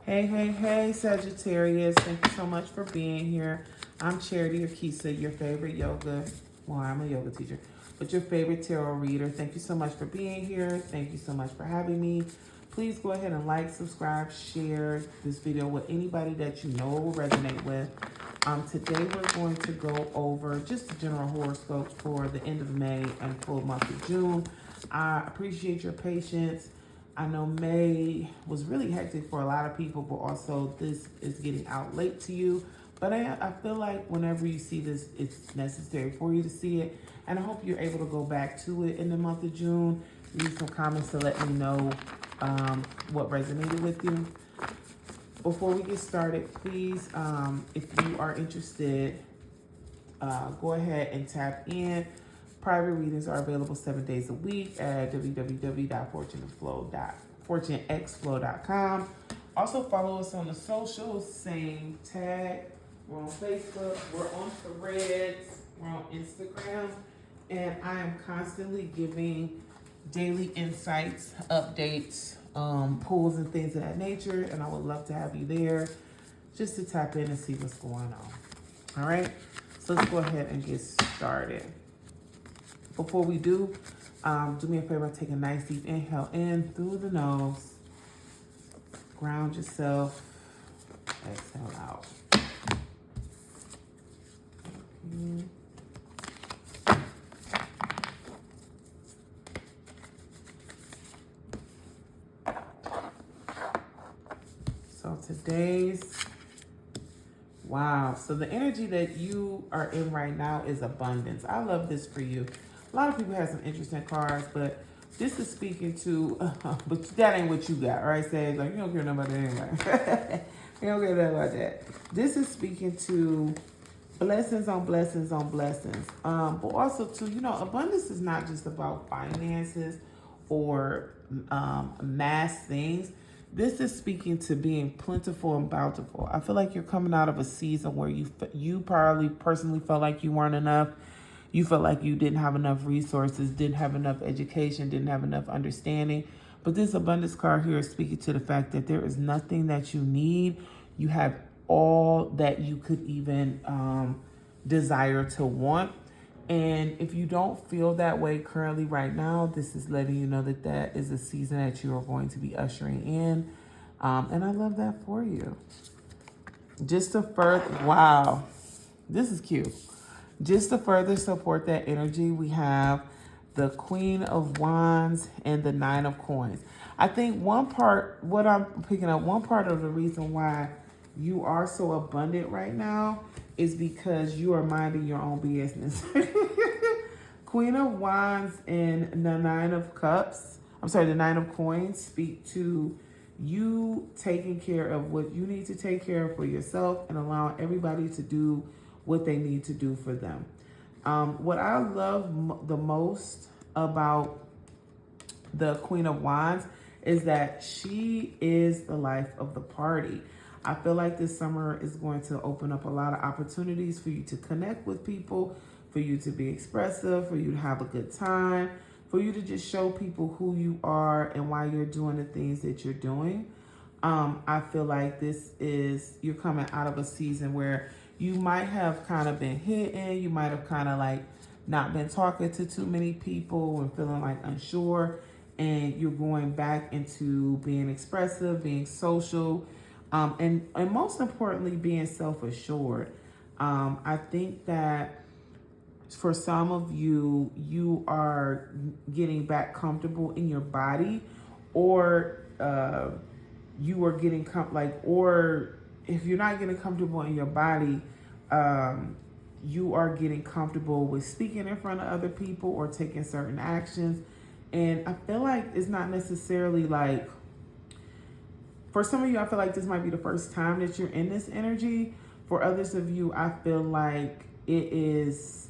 Hey, Sagittarius. Thank you so much for being here. I'm Charity Akisa, your favorite I'm a yoga teacher, but your favorite tarot reader. Thank you so much for being here. Thank you so much for having me. Please go ahead and like, subscribe, share this video with anybody that you know will resonate with. Today we're going to go over just the general horoscope for the end of May and full month of June. I appreciate your patience. I know May was really hectic for a lot of people, but also this is getting out late to you. But I feel like whenever you see this, it's necessary for you to see it. And I hope you're able to go back to it in the month of June. Leave some comments to let me know what resonated with you. Before we get started, please, if you are interested, go ahead and tap in. Private readings are available 7 days a week at www.fortunexflow.com. Also follow us on the socials, same tag. We're on Facebook, we're on Threads, we're on Instagram, and I am constantly giving daily insights, updates, pulls and things of that nature, and I would love to have you there just to tap in and see what's going on. All right, so let's go ahead and get started. Before we do me a favor, take a nice deep inhale in through the nose, ground yourself, exhale out. So so the energy that you are in right now is abundance. I love this for you. A lot of people have some interesting cards, but this is speaking to, but that ain't what you got, right? Say, like, you don't care nothing about that anyway. You don't care nothing about that. This is speaking to blessings on blessings on blessings. But also too, abundance is not just about finances or mass things. This is speaking to being plentiful and bountiful. I feel like you're coming out of a season where you probably personally felt like you weren't enough. You felt like you didn't have enough resources, didn't have enough education, didn't have enough understanding. But this abundance card here is speaking to the fact that there is nothing that you need. You have all that you could even desire to want. And if you don't feel that way currently right now, this is letting you know that that is a season that you are going to be ushering in. And I love that for you. Just to wow, this is cute. Just to further support that energy, we have the Queen of Wands and the Nine of Coins. I think one part of the reason why you are so abundant right now is because you are minding your own business. Queen of Wands and the Nine of Coins speak to you taking care of what you need to take care of for yourself and allowing everybody to do what they need to do for them. What I love the most about the Queen of Wands is that she is the life of the party. I feel like this summer is going to open up a lot of opportunities for you to connect with people, for you to be expressive, for you to have a good time, for you to just show people who you are and why you're doing the things that you're doing. I feel like you're coming out of a season where you might have kind of been hidden. You might have kind of like not been talking to too many people and feeling like unsure. And you're going back into being expressive, being social, and most importantly, being self-assured. I think that for some of you, you are getting back comfortable in your body, or you are getting or if you're not getting comfortable in your body, you are getting comfortable with speaking in front of other people or taking certain actions. And I feel like it's not necessarily like, for some of you, I feel like this might be the first time that you're in this energy. For others of you, I feel like it is,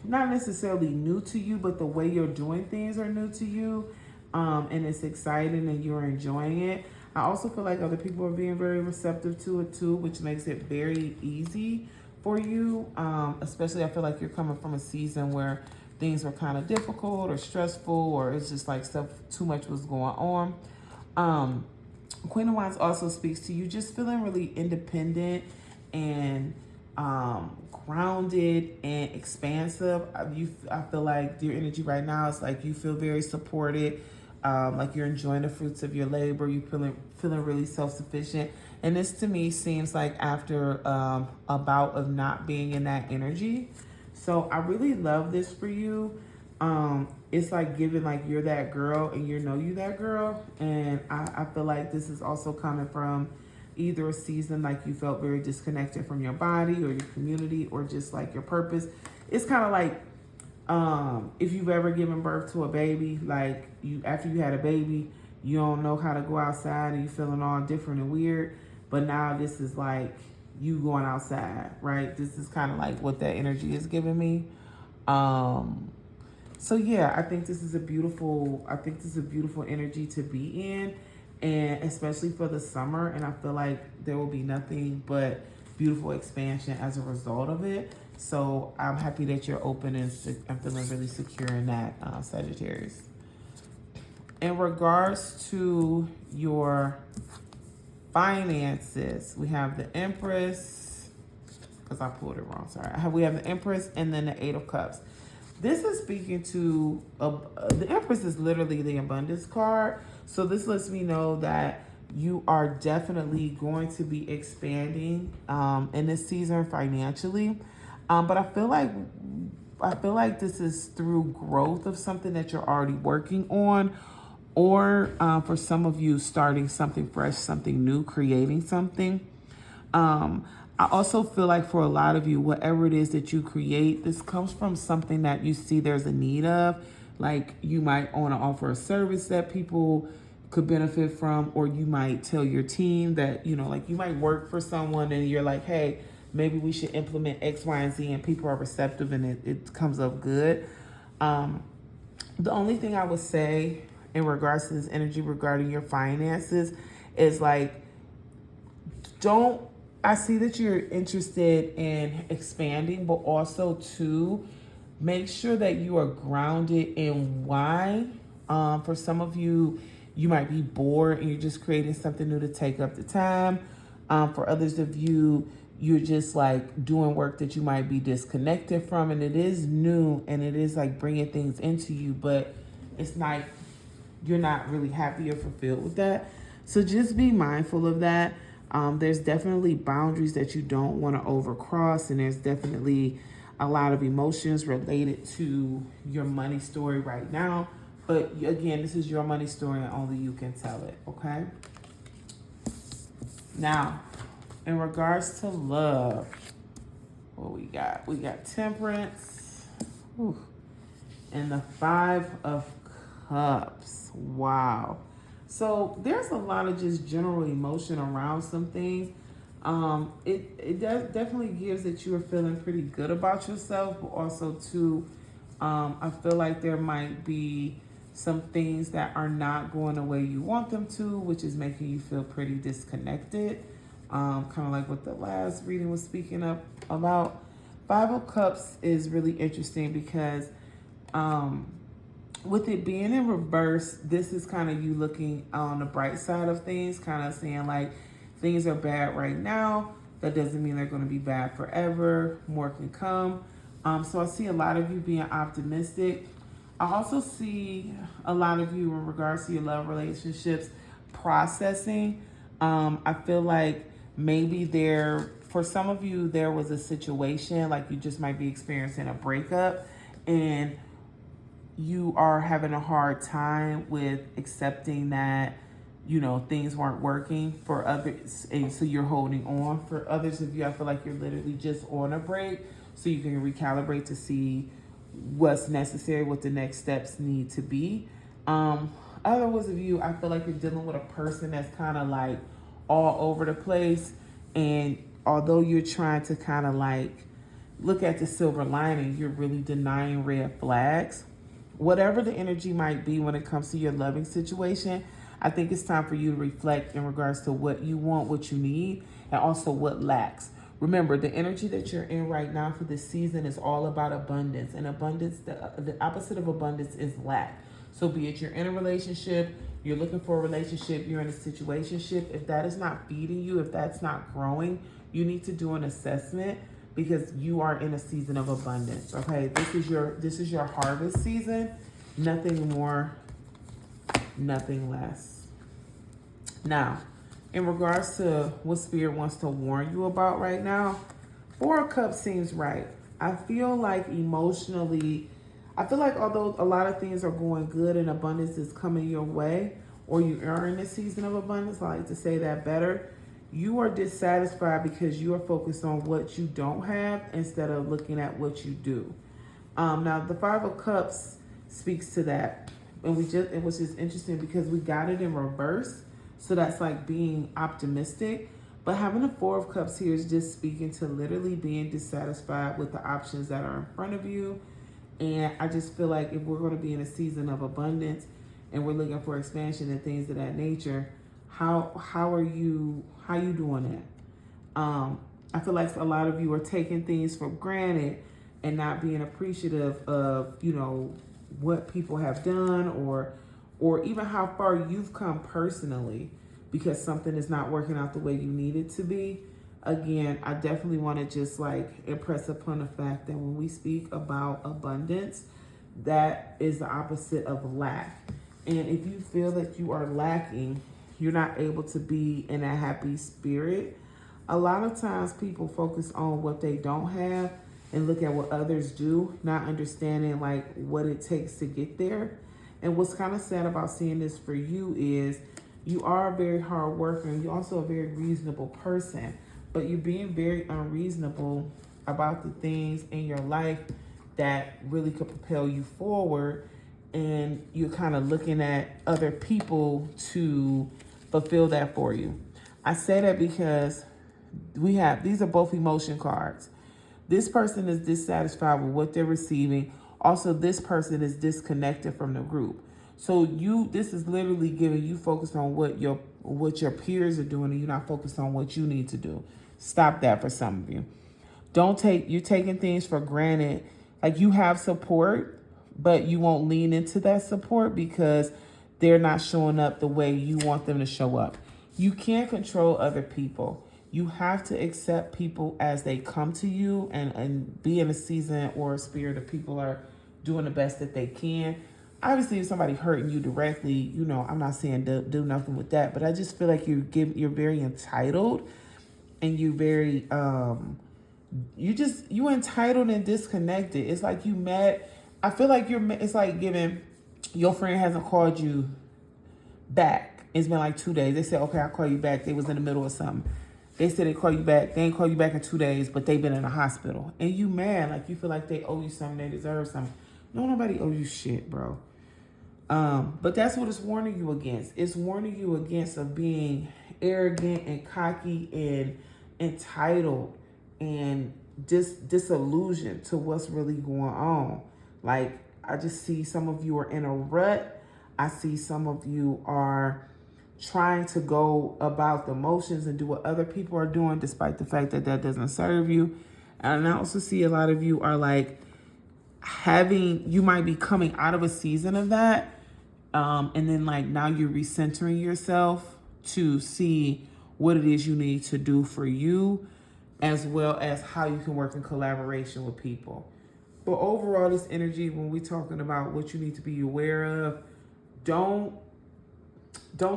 not necessarily new to you, but the way you're doing things are new to you. And it's exciting and you're enjoying it. I also feel like other people are being very receptive to it too, which makes it very easy for you. Especially I feel like you're coming from a season where things were kind of difficult or stressful, or it's just like too much was going on. Queen of Wands also speaks to you just feeling really independent and grounded and expansive. I feel like your energy right now is like you feel very supported, like you're enjoying the fruits of your labor. You feeling really self-sufficient. And this to me seems like after a bout of not being in that energy. So I really love this for you. It's like giving like you're that girl and you know you that girl. And I feel like this is also coming from either a season like you felt very disconnected from your body or your community or just like your purpose. It's kind of like if you've ever given birth to a baby, like after you had a baby, you don't know how to go outside and you feeling all different and weird. But now this is like you going outside, right? This is kind of like what that energy is giving me. So yeah, I think this is a beautiful energy to be in, and especially for the summer. And I feel like there will be nothing but beautiful expansion as a result of it. So I'm happy that you're open and I'm feeling really secure in that, Sagittarius. In regards to your finances, we have the Empress, because I pulled it wrong, sorry. We have the Empress and then the Eight of Cups. This is speaking to, the Empress is literally the abundance card. So this lets me know that you are definitely going to be expanding in this season financially. But I feel like this is through growth of something that you're already working on, or for some of you starting something fresh, something new, creating something. I also feel like for a lot of you, whatever it is that you create, this comes from something that you see there's a need of. Like you might want to offer a service that people could benefit from, or you might tell your team that, you know, like you might work for someone and you're like, hey, maybe we should implement X, Y, and Z, and people are receptive and it comes up good. The only thing I would say in regards to this energy regarding your finances is like, I see that you're interested in expanding, but also to make sure that you are grounded in why. For some of you, you might be bored and you're just creating something new to take up the time. For others of you, you're just like doing work that you might be disconnected from, and it is new and it is like bringing things into you, but it's not, you're not really happy or fulfilled with that. So just be mindful of that. There's definitely boundaries that you don't want to overcross, and there's definitely a lot of emotions related to your money story right now. But again, this is your money story and only you can tell it, okay? Now, in regards to love, what we got? We got Temperance, and the Five of Cups. Wow. So there's a lot of just general emotion around some things. It definitely gives that you are feeling pretty good about yourself, but also too, I feel like there might be some things that are not going the way you want them to, which is making you feel pretty disconnected. Kind of like what the last reading was speaking about. Five of Cups is really interesting because with it being in reverse, this is kind of you looking on the bright side of things, kind of saying like things are bad right now. That doesn't mean they're going to be bad forever. More can come. So I see a lot of you being optimistic. I also see a lot of you in regards to your love relationships processing. I feel like maybe for some of you, there was a situation like you just might be experiencing a breakup and you are having a hard time with accepting that, you know, things weren't working for others, and so you're holding on. For others of you, I feel like you're literally just on a break so you can recalibrate to see what's necessary, what the next steps need to be. Others of you, I feel like you're dealing with a person that's kind of like all over the place, and although you're trying to kind of like look at the silver lining, you're really denying red flags. Whatever the energy might be when it comes to your loving situation, I think it's time for you to reflect in regards to what you want, what you need, and also what lacks. Remember, the energy that you're in right now for this season is all about abundance. And abundance, the opposite of abundance is lack. So be it you're in a relationship, you're looking for a relationship, you're in a situationship, if that is not feeding you, if that's not growing, you need to do an assessment because you are in a season of abundance. Okay, this is your harvest season. Nothing more, nothing less. Now, in regards to what Spirit wants to warn you about right now, Four of Cups seems right. I feel like emotionally, although a lot of things are going good and abundance is coming your way, or you are in a season of abundance, I like to say that better, you are dissatisfied because you are focused on what you don't have instead of looking at what you do. Now, the Five of Cups speaks to that. And it was just interesting because we got it in reverse. So that's like being optimistic. But having the Four of Cups here is just speaking to literally being dissatisfied with the options that are in front of you. And I just feel like if we're going to be in a season of abundance and we're looking for expansion and things of that nature, how are you doing that? I feel like a lot of you are taking things for granted and not being appreciative of, what people have done or even how far you've come personally because something is not working out the way you need it to be. Again, I definitely want to just impress upon the fact that when we speak about abundance, that is the opposite of lack. And if you feel that you are lacking, you're not able to be in a happy spirit. A lot of times people focus on what they don't have and look at what others do, not understanding what it takes to get there. And what's kind of sad about seeing this for you is you are a very hard worker and you're also a very reasonable person, but you're being very unreasonable about the things in your life that really could propel you forward. And you're kind of looking at other people to fulfill that for you. I say that because these are both emotion cards. This person is dissatisfied with what they're receiving. Also, this person is disconnected from the group. So this is literally giving you focus on what your peers are doing and you're not focused on what you need to do. Stop that for some of you. You're taking things for granted. Like you have support, but you won't lean into that support because they're not showing up the way you want them to show up. You can't control other people. You have to accept people as they come to you and be in a season or a spirit of people are doing the best that they can. Obviously, if somebody hurting you directly, I'm not saying do nothing with that, but I just feel like you're very entitled and you're very, you entitled and disconnected. It's like you mad. I feel like it's like giving your friend hasn't called you back. It's been like 2 days. They said, okay, I'll call you back. They was in the middle of something. They said they call you back. They ain't call you back in 2 days, but they've been in the hospital. And you mad, like you feel like they owe you something, they deserve something. No, nobody owes you shit, bro. But that's what it's warning you against. It's warning you against of being arrogant and cocky and entitled and disillusioned to what's really going on. Like, I just see some of you are in a rut. I see some of you are trying to go about the motions and do what other people are doing, despite the fact that that doesn't serve you. And I also see a lot of you are you might be coming out of a season of that. And then now you're recentering yourself to see what it is you need to do for you, as well as how you can work in collaboration with people. But overall, this energy, when we're talking about what you need to be aware of, don't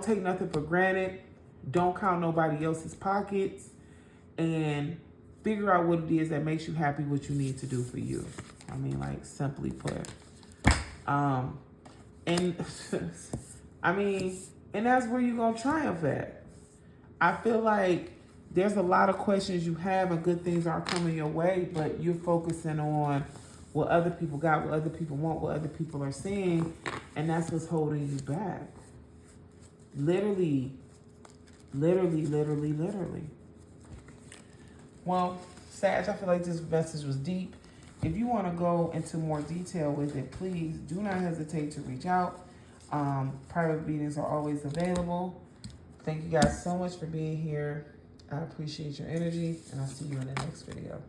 take nothing for granted. Don't count nobody else's pockets, and figure out what it is that makes you happy, what you need to do for you. I mean, simply put. And that's where you're going to triumph at. I feel like there's a lot of questions you have and good things aren't coming your way, but you're focusing on what other people got, what other people want, what other people are seeing, and that's what's holding you back. Literally. Well, Sag, I feel like this message was deep. If you want to go into more detail with it, please do not hesitate to reach out. Private meetings are always available. Thank you guys so much for being here. I appreciate your energy, and I'll see you in the next video.